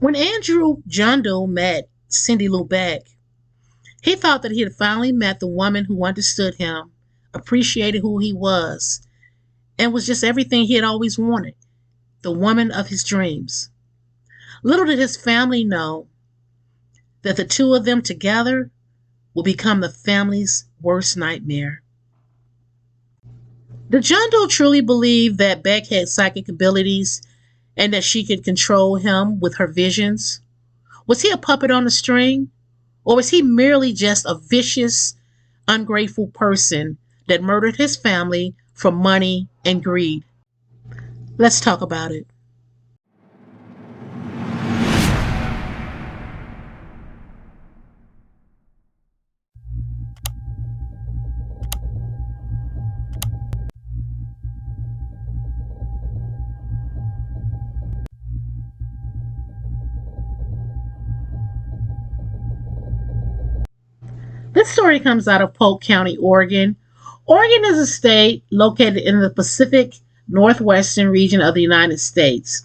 When Andrew Jondle met Cindy Lou Beck, he thought that he had finally met the woman who understood him, appreciated who he was, and was just everything he had always wanted, the woman of his dreams. Little did his family know that the two of them together would become the family's worst nightmare. Did John Doe truly believe that Beck had psychic abilities and that she could control him with her visions? Was he a puppet on a string? Or was he merely just a vicious, ungrateful person that murdered his family for money and greed? Let's talk about it. This story comes out of Polk County, Oregon. Oregon is a state located in the Pacific Northwestern region of the United States.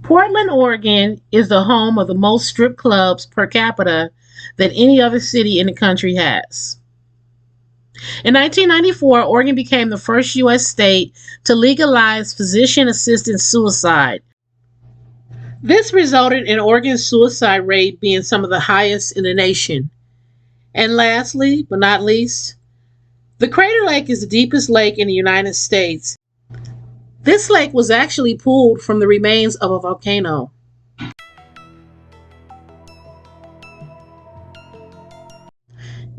Portland, Oregon is the home of the most strip clubs per capita that any other city in the country has. In 1994, Oregon became the first U.S. state to legalize physician-assisted suicide. This resulted in Oregon's suicide rate being some of the highest in the nation. And lastly, but not least, the Crater Lake is the deepest lake in the United States. This lake was actually pulled from the remains of a volcano.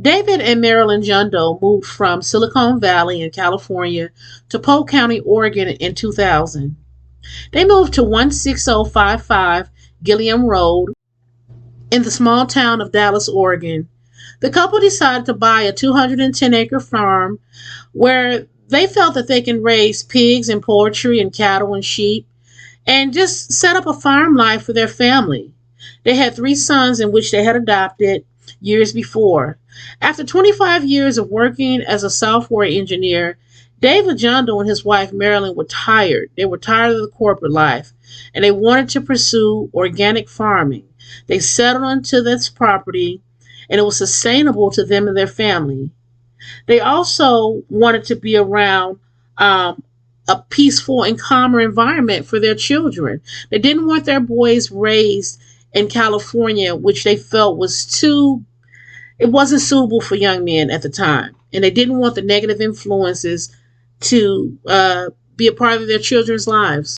David and Marilyn Jondle moved from Silicon Valley in California to Polk County, Oregon in 2000. They moved to 16055 Gilliam Road in the small town of Dallas, Oregon. The couple decided to buy a 210-acre farm where they felt that they can raise pigs and poultry and cattle and sheep and just set up a farm life for their family. They had 3 sons in which they had adopted years before. After 25 years of working as a software engineer, David Jondle and his wife Marilyn were tired. They were tired of the corporate life and they wanted to pursue organic farming. They settled into this property and it was sustainable to them and their family. They also wanted to be around a peaceful and calmer environment for their children. They didn't want their boys raised in California, which they felt it wasn't suitable for young men at the time. And they didn't want the negative influences to be a part of their children's lives.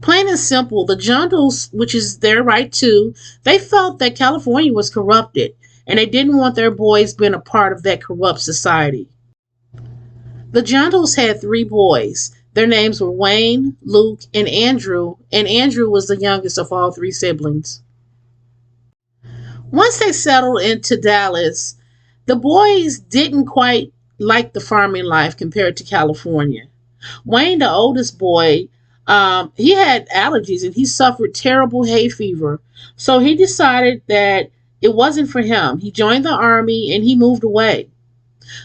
Plain and simple, the Jondles, which is their right too, they felt that California was corrupted and they didn't want their boys being a part of that corrupt society. The Jondles had 3 boys. Their names were Wayne, Luke, and Andrew was the youngest of all 3 siblings. Once they settled into Dallas, the boys didn't quite like the farming life compared to California. Wayne, the oldest boy, he had allergies and he suffered terrible hay fever. So he decided that it wasn't for him. He joined the army and he moved away.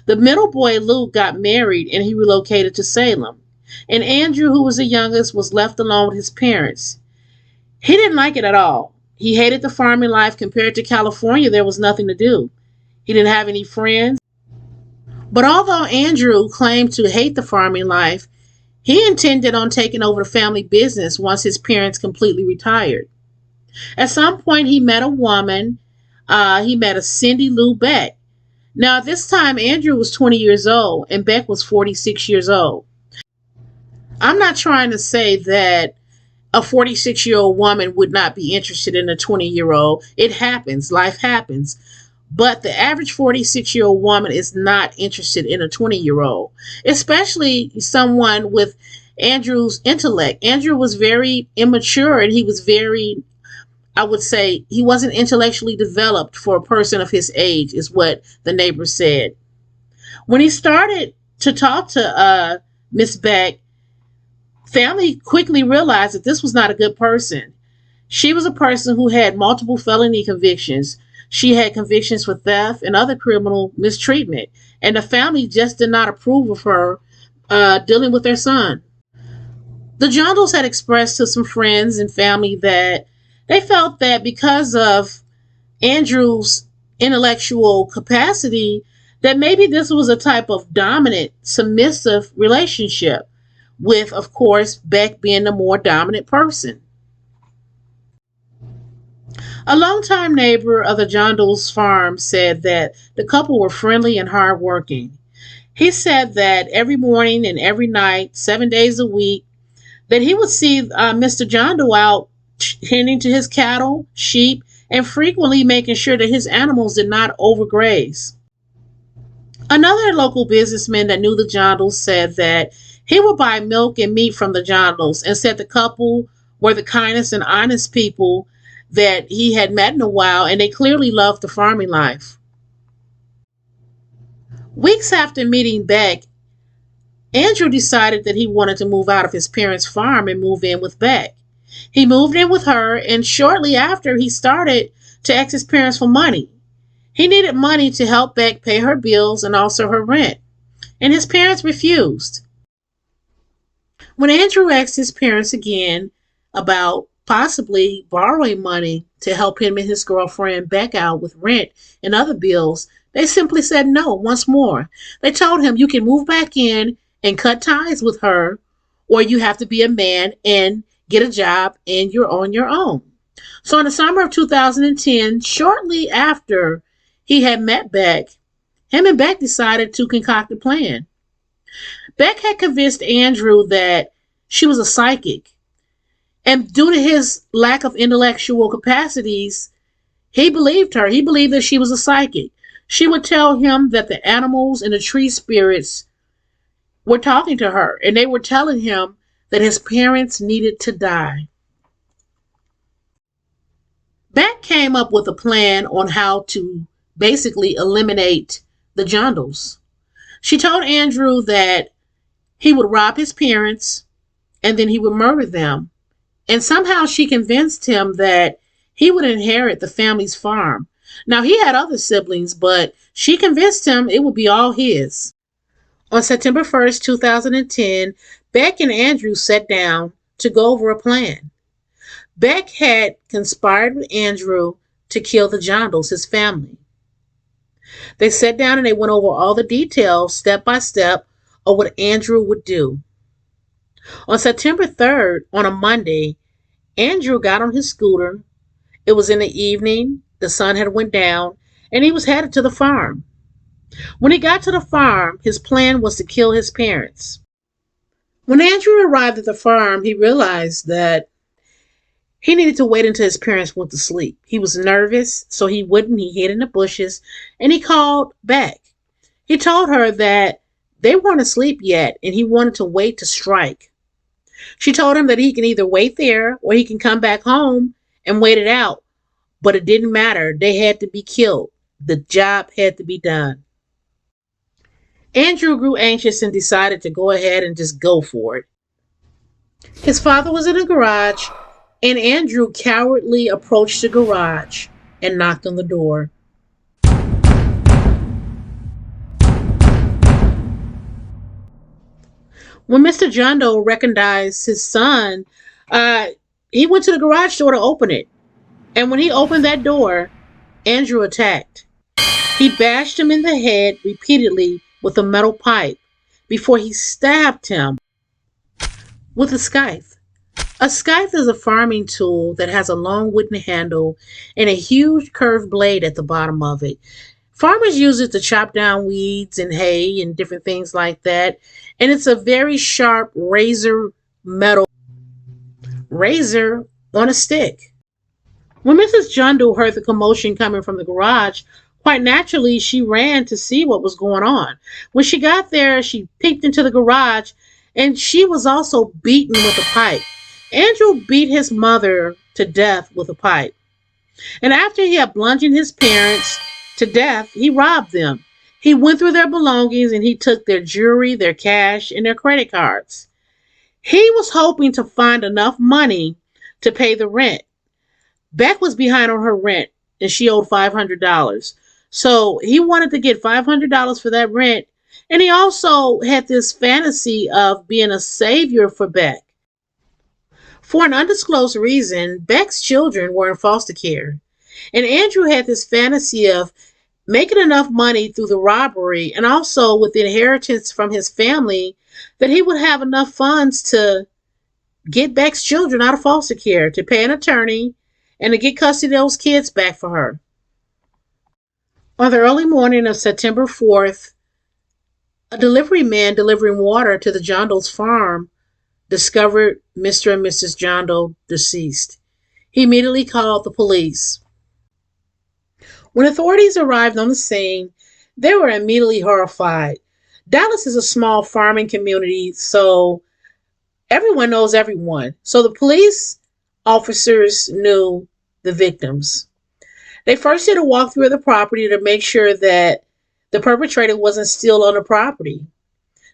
The middle boy, Luke, got married and he relocated to Salem. And Andrew, who was the youngest, was left alone with his parents. He didn't like it at all. He hated the farming life. Compared to California, there was nothing to do. He didn't have any friends. But although Andrew claimed to hate the farming life, he intended on taking over the family business once his parents completely retired. At some point, he met a woman. He met a Cindy Lou Beck. Now, at this time, Andrew was 20 years old and Beck was 46 years old. I'm not trying to say that a 46-year-old woman would not be interested in a 20-year-old. It happens. Life happens. But the average 46-year-old woman is not interested in a 20-year-old, especially someone with Andrew's intellect. Andrew was very immature and he was very, I would say, he wasn't intellectually developed for a person of his age, is what the neighbors said. When he started to talk to Miss Beck, family quickly realized that this was not a good person. She was a person who had multiple felony convictions. She had convictions for theft and other criminal mistreatment. And the family just did not approve of her dealing with their son. The Jondles had expressed to some friends and family that They felt that because of Andrew's intellectual capacity, that maybe this was a type of dominant, submissive relationship, with, of course, Beck being the more dominant person. A longtime neighbor of the Jondle's farm said that the couple were friendly and hardworking. He said that every morning and every night, 7 days a week, that he would see Mr. John Doe out tending to his cattle, sheep, and frequently making sure that his animals did not overgraze. Another local businessman that knew the Jondles said that he would buy milk and meat from the Jondles, and said the couple were the kindest and honest people that he had met in a while, and they clearly loved the farming life. Weeks after meeting Beck, Andrew decided that he wanted to move out of his parents' farm and move in with Beck. He moved in with her, and shortly after, he started to ask his parents for money. He needed money to help Beck pay her bills and also her rent, and his parents refused. When Andrew asked his parents again about possibly borrowing money to help him and his girlfriend Beck out with rent and other bills, they simply said no once more. They told him, you can move back in and cut ties with her, or you have to be a man and get a job and you're on your own. So in the summer of 2010, shortly after he had met Beck, him and Beck decided to concoct a plan. Beck had convinced Andrew that she was a psychic, and due to his lack of intellectual capacities, he believed her. He believed that she was a psychic. She would tell him that the animals and the tree spirits were talking to her, and they were telling him that his parents needed to die. Beck came up with a plan on how to basically eliminate the Jondles. She told Andrew that he would rob his parents and then he would murder them. And somehow she convinced him that he would inherit the family's farm. Now, he had other siblings, but she convinced him it would be all his. On September 1st, 2010, Beck and Andrew sat down to go over a plan. Beck had conspired with Andrew to kill the Jondles, his family. They sat down and they went over all the details, step by step, of what Andrew would do. On September 3rd, on a Monday, Andrew got on his scooter. It was in the evening, the sun had went down, and he was headed to the farm. When he got to the farm, his plan was to kill his parents. When Andrew arrived at the farm, he realized that he needed to wait until his parents went to sleep. He was nervous, so he wouldn't. He hid in the bushes, and he called Beck. He told her that they weren't asleep yet, and he wanted to wait to strike. She told him that he can either wait there or he can come back home and wait it out. But it didn't matter. They had to be killed. The job had to be done. Andrew grew anxious and decided to go ahead and just go for it. His father was in the garage, and Andrew cowardly approached the garage and knocked on the door. When Mr. John Doe recognized his son, he went to the garage door to open it. And when he opened that door, Andrew attacked. He bashed him in the head repeatedly with a metal pipe before he stabbed him with a scythe. A scythe is a farming tool that has a long wooden handle and a huge curved blade at the bottom of it. Farmers use it to chop down weeds and hay and different things like that. And it's a very sharp metal razor on a stick. When Mrs. Jondle heard the commotion coming from the garage, quite naturally, she ran to see what was going on. When she got there, she peeked into the garage, and she was also beaten with a pipe. Andrew beat his mother to death with a pipe. And after he had bludgeoned his parents to death, he robbed them. He went through their belongings and he took their jewelry, their cash, and their credit cards. He was hoping to find enough money to pay the rent. Beck was behind on her rent and she owed $500. So he wanted to get $500 for that rent. And he also had this fantasy of being a savior for Beck. For an undisclosed reason, Beck's children were in foster care, and Andrew had this fantasy of making enough money through the robbery and also with the inheritance from his family that he would have enough funds to get Beck's children out of foster care, to pay an attorney, and to get custody of those kids back for her. On the early morning of September 4th, a delivery man delivering water to the Jondle's farm discovered Mr. and Mrs. Jondle deceased. He immediately called the police. When authorities arrived on the scene, they were immediately horrified. Dallas is a small farming community, so everyone knows everyone. So the police officers knew the victims. They first did a walkthrough of the property to make sure that the perpetrator wasn't still on the property.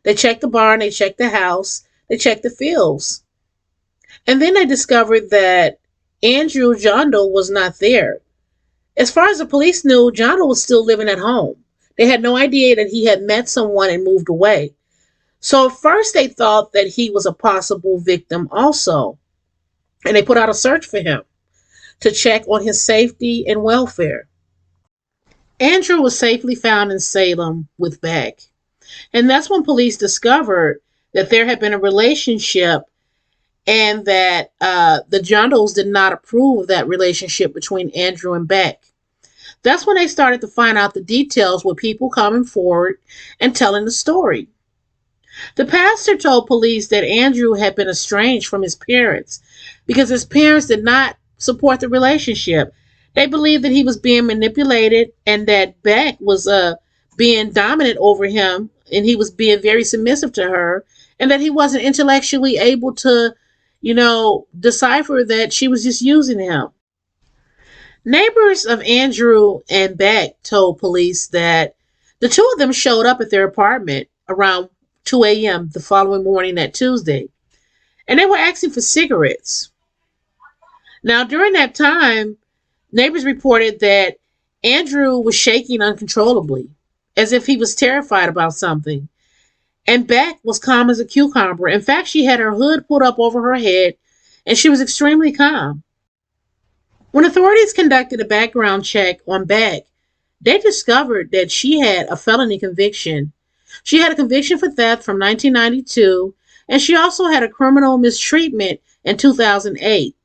They checked the barn, they checked the house, they checked the fields. And then they discovered that Andrew Jondle was not there. As far as the police knew, Jondle was still living at home. They had no idea that he had met someone and moved away. So at first they thought that he was a possible victim also. And they put out a search for him to check on his safety and welfare. Andrew was safely found in Salem with Beck. And that's when police discovered that there had been a relationship and that the Jondles did not approve of that relationship between Andrew and Beck. That's when they started to find out the details with people coming forward and telling the story. The pastor told police that Andrew had been estranged from his parents because his parents did not support the relationship. They believed that he was being manipulated and that Beck was being dominant over him and he was being very submissive to her and that he wasn't intellectually able to, decipher that she was just using him. Neighbors of Andrew and Beck told police that the two of them showed up at their apartment around 2 a.m. the following morning, that Tuesday, and they were asking for cigarettes. Now, during that time, neighbors reported that Andrew was shaking uncontrollably, as if he was terrified about something. And Beck was calm as a cucumber. In fact, she had her hood pulled up over her head, and she was extremely calm. When authorities conducted a background check on Beck, they discovered that she had a felony conviction. She had a conviction for theft from 1992, and she also had a criminal mistreatment in 2008.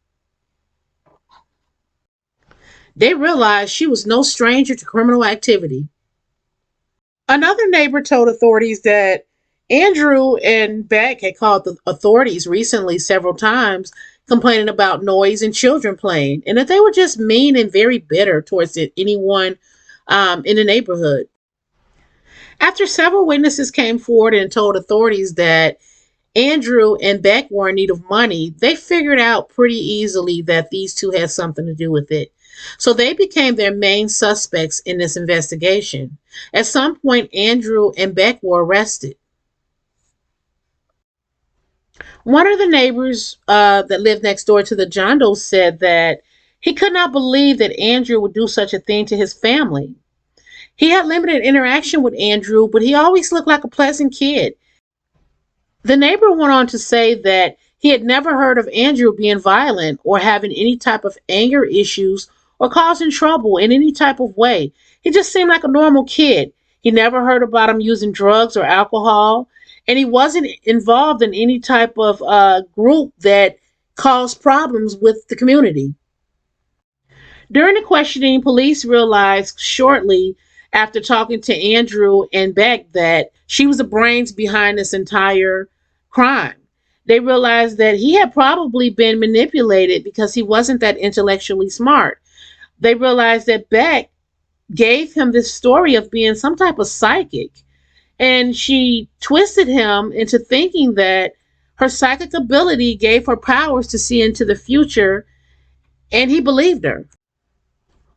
They realized she was no stranger to criminal activity. Another neighbor told authorities that Andrew and Beck had called the authorities recently several times, complaining about noise and children playing, and that they were just mean and very bitter towards anyone in the neighborhood. After several witnesses came forward and told authorities that Andrew and Beck were in need of money, they figured out pretty easily that these two had something to do with it. So they became their main suspects in this investigation. At some point, Andrew and Beck were arrested. One of the neighbors that lived next door to the Jondles said that he could not believe that Andrew would do such a thing to his family. He had limited interaction with Andrew, but he always looked like a pleasant kid. The neighbor went on to say that he had never heard of Andrew being violent or having any type of anger issues or causing trouble in any type of way. He just seemed like a normal kid. He never heard about him using drugs or alcohol, and he wasn't involved in any type of group that caused problems with the community. During the questioning, police realized shortly after talking to Andrew and Beck that she was the brains behind this entire crime. They realized that he had probably been manipulated because he wasn't that intellectually smart. They realized that Beck gave him this story of being some type of psychic, and she twisted him into thinking that her psychic ability gave her powers to see into the future, and he believed her.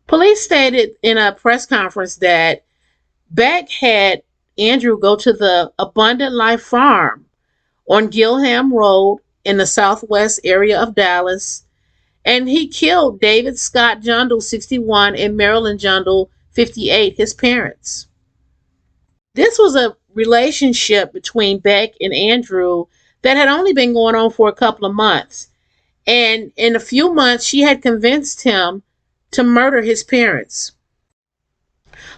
Police stated in a press conference that Beck had Andrew go to the Abundant Life Farm on Gilham Road in the southwest area of Dallas, and he killed David Scott Jondle, 61, and Marilyn Jondle, 58, his parents. This was a relationship between Beck and Andrew that had only been going on for a couple of months. And in a few months, she had convinced him to murder his parents.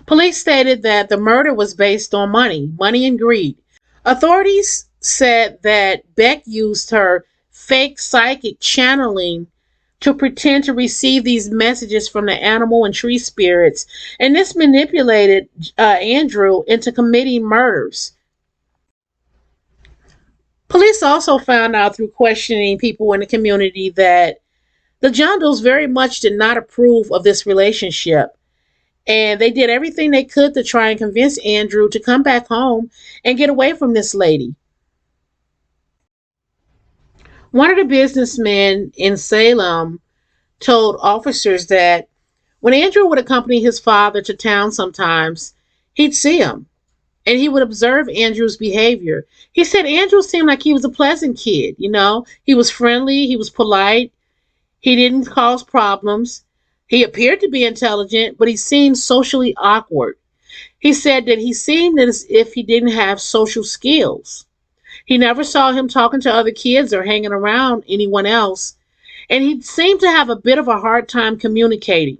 Police stated that the murder was based on money and greed. Authorities said that Beck used her fake psychic channeling to pretend to receive these messages from the animal and tree spirits, and this manipulated Andrew into committing murders. Police also found out through questioning people in the community that the Jondles very much did not approve of this relationship, and they did everything they could to try and convince Andrew to come back home and get away from this lady. One of the businessmen in Salem told officers that when Andrew would accompany his father to town sometimes, he'd see him and he would observe Andrew's behavior. He said Andrew seemed like he was a pleasant kid, you know. He was friendly, he was polite, he didn't cause problems. He appeared to be intelligent, but he seemed socially awkward. He said that he seemed as if he didn't have social skills. He never saw him talking to other kids or hanging around anyone else, and he seemed to have a bit of a hard time communicating.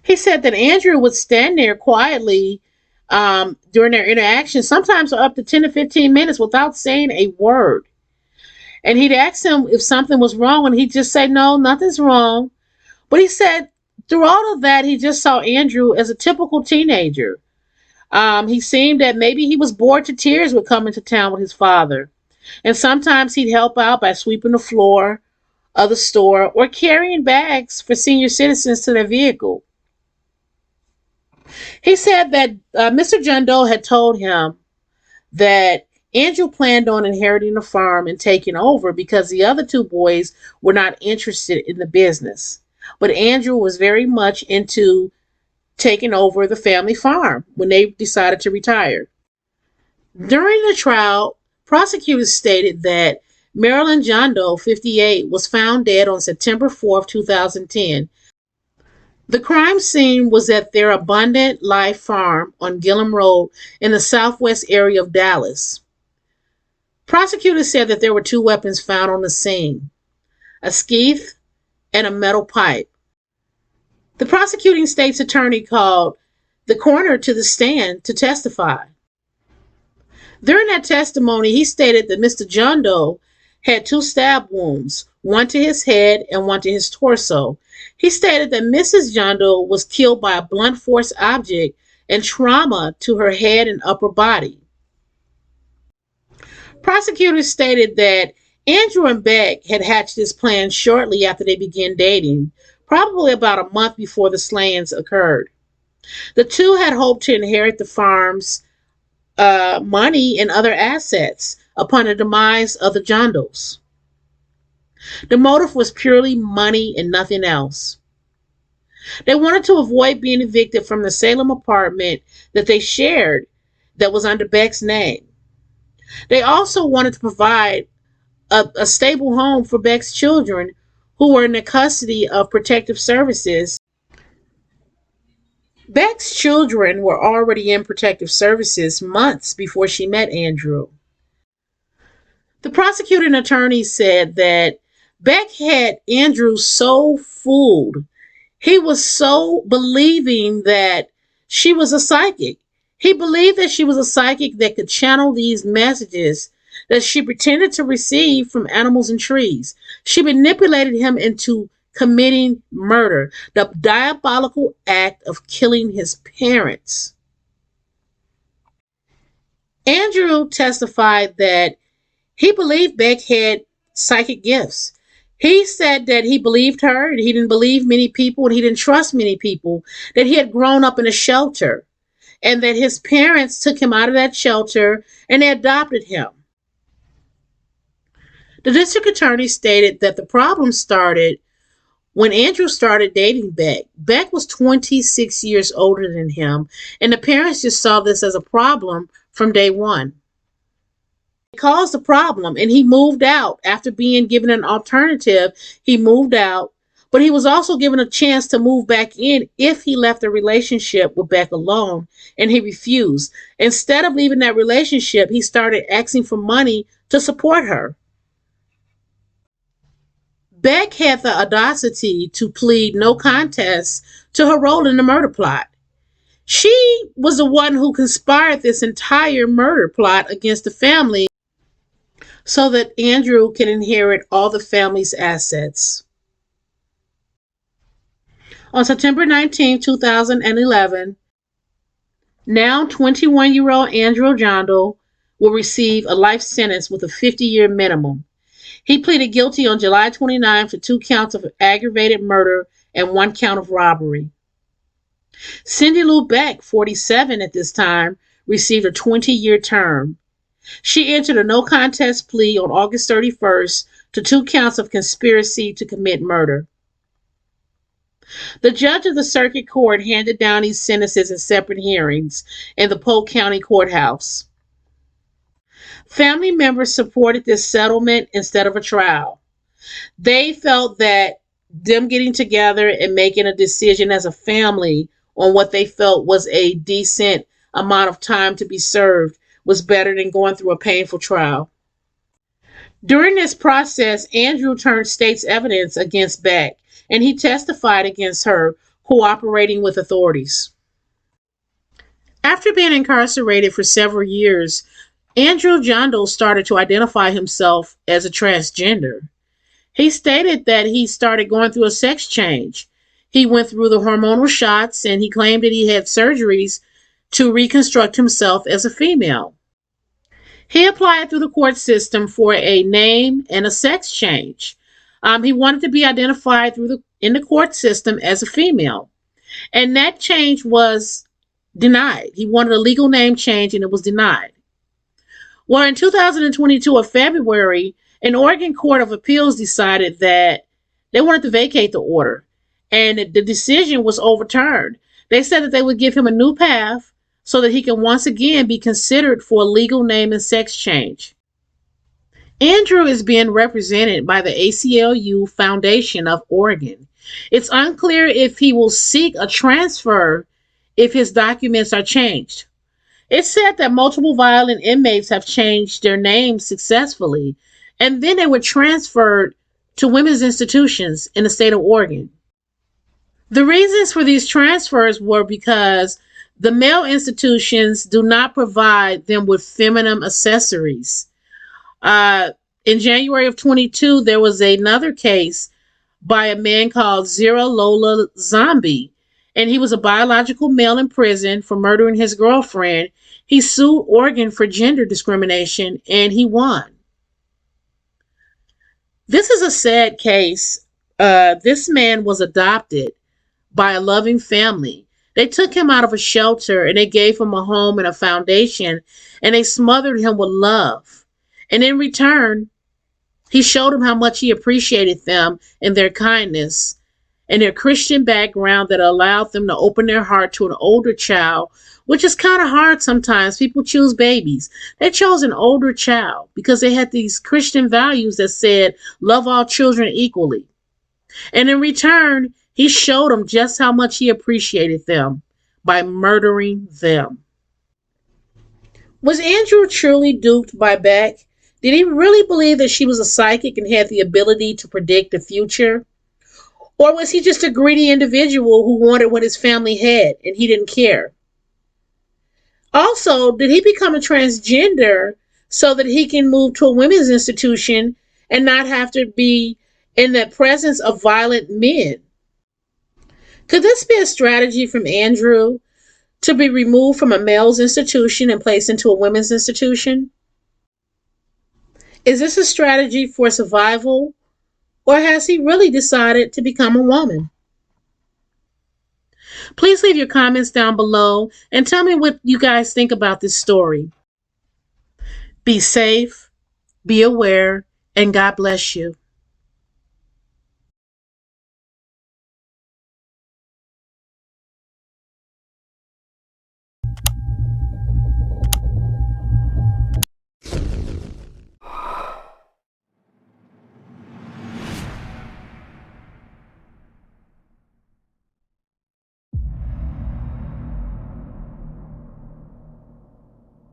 He said that Andrew would stand there quietly during their interaction, sometimes up to 10 to 15 minutes without saying a word. And he'd ask him if something was wrong, and he'd just say, no, nothing's wrong. But he said through all of that, he just saw Andrew as a typical teenager. He seemed that maybe he was bored to tears with coming to town with his father. And sometimes he'd help out by sweeping the floor of the store or carrying bags for senior citizens to their vehicle. He said that Mr. John Doe had told him that Andrew planned on inheriting the farm and taking over because the other two boys were not interested in the business. But Andrew was very much into taking over the family farm when they decided to retire. During the trial, prosecutors stated that Marilyn Jondle, 58, was found dead on September 4th, 2010. The crime scene was at their Abundant Life farm on Gillum Road in the southwest area of Dallas. Prosecutors said that there were two weapons found on the scene, a skeeth and a metal pipe. The prosecuting state's attorney called the coroner to the stand to testify. During that testimony, he stated that Mr. John Doe had two stab wounds, one to his head and one to his torso. He stated that Mrs. Jondle was killed by a blunt force object and trauma to her head and upper body. Prosecutors stated that Andrew and Beck had hatched this plan shortly after they began dating, probably about a month before the slayings occurred. The two had hoped to inherit the farm's money and other assets upon the demise of the Jondles. The motive was purely money and nothing else. They wanted to avoid being evicted from the Salem apartment that they shared that was under Beck's name. They also wanted to provide a stable home for Beck's children who were in the custody of protective services. Beck's children were already in protective services months before she met Andrew. The prosecuting attorney said that Beck had Andrew so fooled. He was so believing that she was a psychic. He believed that she was a psychic that could channel these messages that she pretended to receive from animals and trees. She manipulated him into committing murder, the diabolical act of killing his parents. Andrew testified that he believed Beck had psychic gifts. He said that he believed her, and he didn't believe many people, and he didn't trust many people, that he had grown up in a shelter, and that his parents took him out of that shelter and they adopted him. The district attorney stated that the problem started when Andrew started dating Beck. Beck was 26 years older than him, and the parents just saw this as a problem from day one. It caused a problem, and he moved out. After being given an alternative, he moved out, but he was also given a chance to move back in if he left the relationship with Beck alone, and he refused. Instead of leaving that relationship, he started asking for money to support her. Beck had the audacity to plead no contest to her role in the murder plot. She was the one who conspired this entire murder plot against the family so that Andrew can inherit all the family's assets. On September 19, 2011, now 21-year-old Andrew Jondle will receive a life sentence with a 50-year minimum. He pleaded guilty on July 29 to 2 counts of aggravated murder and 1 count of robbery. Cindy Lou Beck, 47 at this time, received a 20-year term. She entered a no contest plea on August 31st to 2 counts of conspiracy to commit murder. The judge of the circuit court handed down these sentences in separate hearings in the Polk County Courthouse. Family members supported this settlement instead of a trial. They felt that them getting together and making a decision as a family on what they felt was a decent amount of time to be served was better than going through a painful trial. During this process, Andrew turned state's evidence against Beck, and he testified against her, cooperating with authorities. After being incarcerated for several years, Andrew Jondle started to identify himself as a transgender. He stated that he started going through a sex change. He went through the hormonal shots, and he claimed that he had surgeries to reconstruct himself as a female. He applied through the court system for a name and a sex change. He wanted to be identified in the court system as a female, and that change was denied. He wanted a legal name change, and it was denied. Well, in 2022 of February, an Oregon Court of Appeals decided that they wanted to vacate the order, and the decision was overturned. They said that they would give him a new path so that he can once again be considered for a legal name and sex change. Andrew is being represented by the ACLU Foundation of Oregon. It's unclear if he will seek a transfer if his documents are changed. It's said that multiple violent inmates have changed their names successfully, and then they were transferred to women's institutions in the state of Oregon. The reasons for these transfers were because the male institutions do not provide them with feminine accessories. In January of 22, there was another case by a man called Zero Lola Zombie, and he was a biological male in prison for murdering his girlfriend. He sued Oregon for gender discrimination, and he won. This is a sad case. This man was adopted by a loving family. They took him out of a shelter, and they gave him a home and a foundation, and they smothered him with love. And in return, he showed them how much he appreciated them and their kindness and their Christian background that allowed them to open their heart to an older child, which is kind of hard sometimes. People choose babies. They chose an older child because they had these Christian values that said, love all children equally. And in return, he showed them just how much he appreciated them by murdering them. Was Andrew truly duped by Beck? Did he really believe that she was a psychic and had the ability to predict the future? Or was he just a greedy individual who wanted what his family had and he didn't care? Also, did he become a transgender so that he can move to a women's institution and not have to be in the presence of violent men? Could this be a strategy from Andrew to be removed from a male's institution and placed into a women's institution? Is this a strategy for survival, or has he really decided to become a woman? Please leave your comments down below and tell me what you guys think about this story. Be safe, be aware, and God bless you.